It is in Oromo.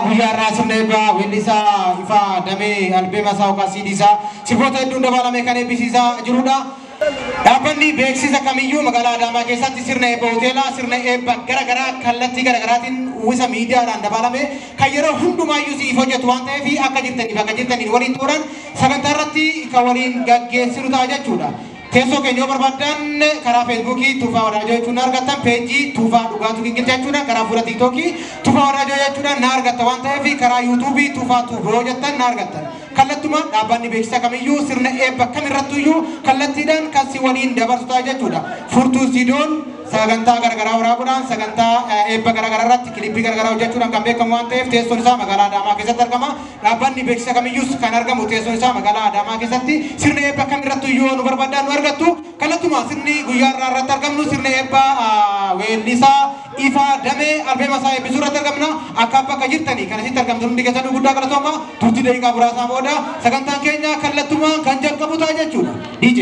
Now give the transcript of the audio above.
guyyaa irraa sirna eebbaa weellisaa Ifaa Damee albeema isaa yookaan siidiisaa sirboota hedduun dabalamee kan eebbisiisaa jirudha. Dhaabbanni beeksisa kamiyyuu magaalaa Adaamaa keessatti sirna eebba hoteelaa sirna eebba garaagaraa kallattii garaagaraatiin uwwisa miidiyaadhaan dabalame kan yeroo hundumaayyuu siif hojjetu waan ta'eef akka jirtaniif waliin turan sagantaa irratti kan waliin gaggeessinu ta'a jechuudha. Teessoo keenya barbaadan karaa Feesbuukii Tuufaa Wadaajoo jechuun argattan peejii Tuufaa Dhugaatuu Gingilchaa jechuudha karaa fuula Tiiktookii Tuufaa Wadaajoo jechuudha na argatta waan ta'eef karaa Yuutuubii Tuufaa Tuufoo jettan na argattan. Kallattuma dhaabbanni beeksisa kamiyyuu sirna eebba kamirrattuyyuu kallattiidhaan kan si waliin dabarsu ta'a jechuudha. Furtuu Siidoon sagantaa garagaraa waraabuudhaan sagantaa eebba garagaraa irratti kilippii garagaraa hojjechuudhaan kan beekamu waan ta'eef teessoon isaa magaalaa Adaamaa keessatti argama. Dhaabbanni beeksisa kamiyyuus kan argamu teessoon isaa magaalaa Adaamaa keessatti sirna eebba kamirrattuyyuu nu barbaadan nu argattu. Kallattuma sirni guyyaa irratti argamnu sirna eebba weellisaa Ifaa Damee albeema isaa eebbisuu irratti argamna. Akka bakka jirtanii kan asitti argamtu hundi keessanuu guddaa galatooma. Turtii daqiiqaa muraasaa booda sagantaan keenya kallattumaan kan jalqabu ta'a jechuudha. DJ